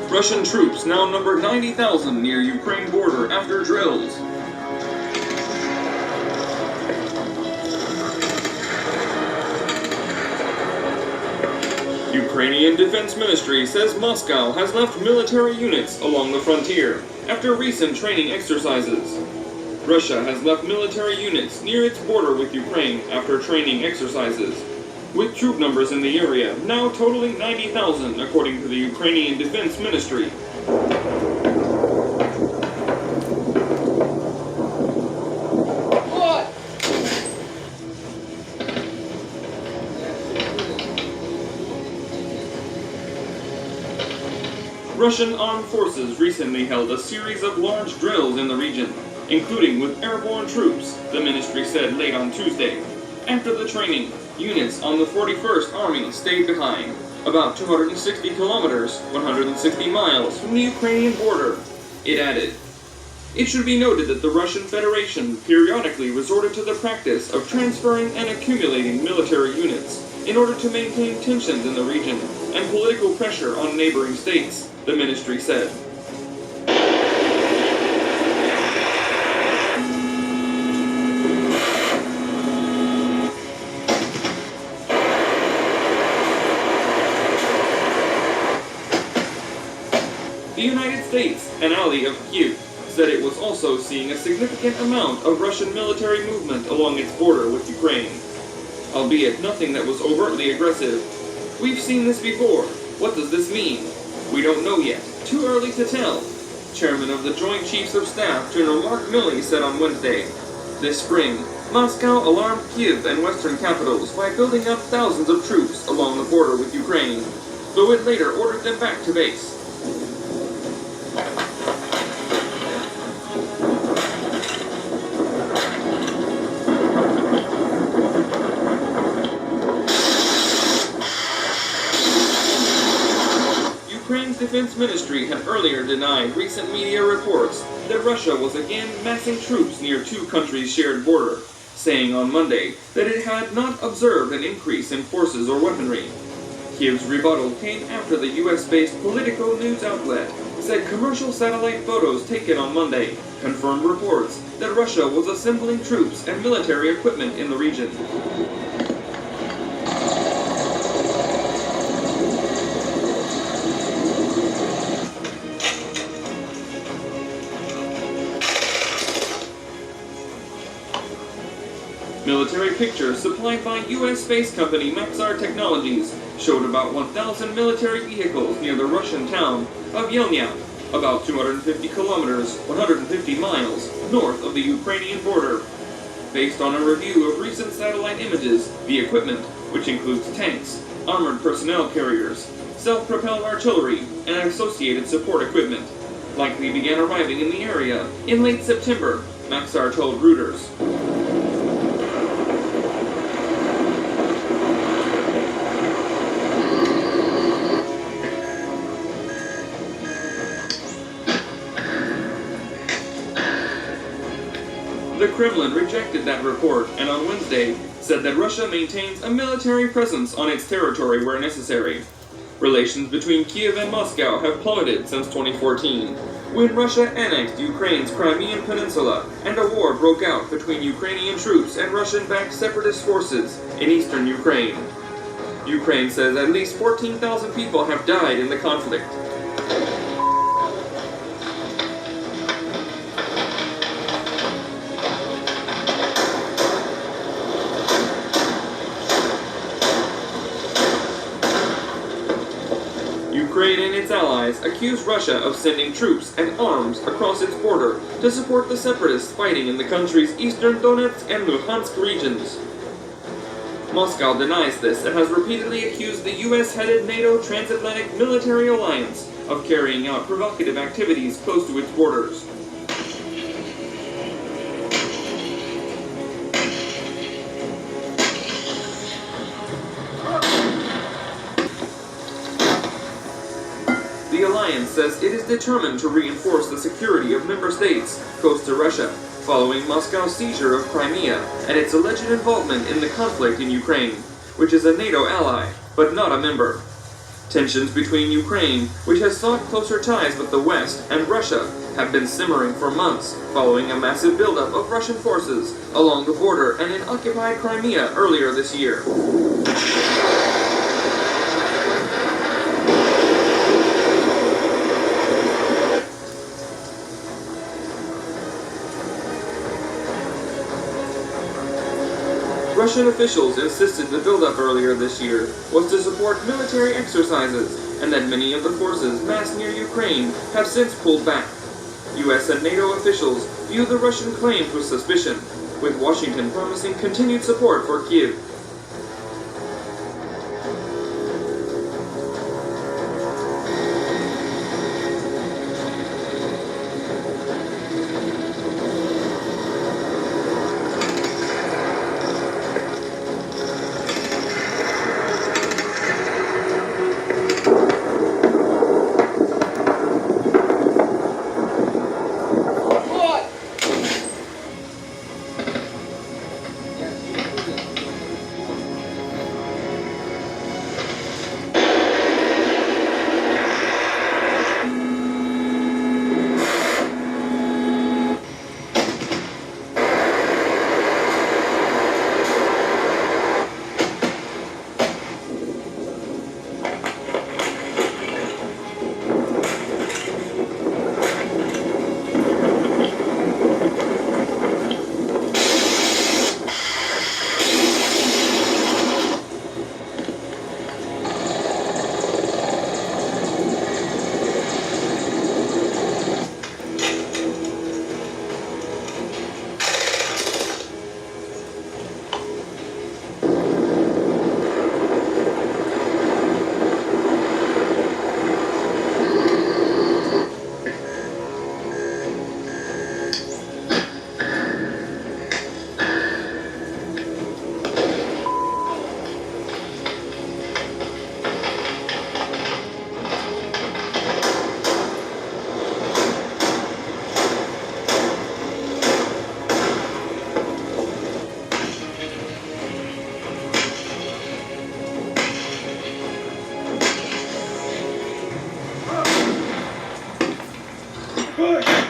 Russian troops now number 90,000 near Ukraine border after drills. Ukrainian Defense Ministry says Moscow has left military units along the frontier after recent training exercises. Russia has left military units near its border with Ukraine after training exercises, with troop numbers in the area now totaling 90,000 according to the Ukrainian Defense Ministry. Russian armed forces recently held a series of large drills in the region, including with airborne troops, the ministry said late on Tuesday. After the training, units on the 41st Army stayed behind, about 260 kilometers, 160 miles from the Ukrainian border. It added, "It should be noted that the Russian Federation periodically resorted to the practice of transferring and accumulating military units in order to maintain tensions in the region and political pressure on neighboring states," the ministry said. The United States, an ally of Kyiv, said it was also seeing a significant amount of Russian military movement along its border with Ukraine, albeit nothing that was overtly aggressive. "We've seen this before. What does this mean? We don't know yet. Too early to tell," Chairman of the Joint Chiefs of Staff, General Mark Milley, said on Wednesday. This spring, Moscow alarmed Kyiv and western capitals by building up thousands of troops along the border with Ukraine, though it later ordered them back to base. Ukraine's defense ministry had earlier denied recent media reports that Russia was again massing troops near two countries' shared border, saying on Monday that it had not observed an increase in forces or weaponry. Kyiv's rebuttal came after the US-based Politico news outlet said commercial satellite photos taken on Monday confirmed reports that Russia was assembling troops and military equipment in the region. Military pictures supplied by U.S. space company Maxar Technologies showed about 1,000 military vehicles near the Russian town of Yelnya, about 250 kilometers, 150 miles, north of the Ukrainian border. Based on a review of recent satellite images, the equipment, which includes tanks, armored personnel carriers, self-propelled artillery, and associated support equipment, likely began arriving in the area in late September, Maxar told Reuters. The Kremlin rejected that report and on Wednesday said that Russia maintains a military presence on its territory where necessary. Relations between Kyiv and Moscow have plummeted since 2014, when Russia annexed Ukraine's Crimean Peninsula and a war broke out between Ukrainian troops and Russian-backed separatist forces in eastern Ukraine. Ukraine says at least 14,000 people have died in the conflict. Ukraine and its allies accuse Russia of sending troops and arms across its border to support the separatists fighting in the country's eastern Donetsk and Luhansk regions. Moscow denies this and has repeatedly accused the US-headed NATO transatlantic military alliance of carrying out provocative activities close to its borders. The alliance says it is determined to reinforce the security of member states close to Russia, following Moscow's seizure of Crimea and its alleged involvement in the conflict in Ukraine, which is a NATO ally, but not a member. Tensions between Ukraine, which has sought closer ties with the West, and Russia have been simmering for months, following a massive buildup of Russian forces along the border and in occupied Crimea earlier this year. Russian officials insisted the buildup earlier this year was to support military exercises, and that many of the forces massed near Ukraine have since pulled back. US and NATO officials view the Russian claims with suspicion, with Washington promising continued support for Kyiv. Push!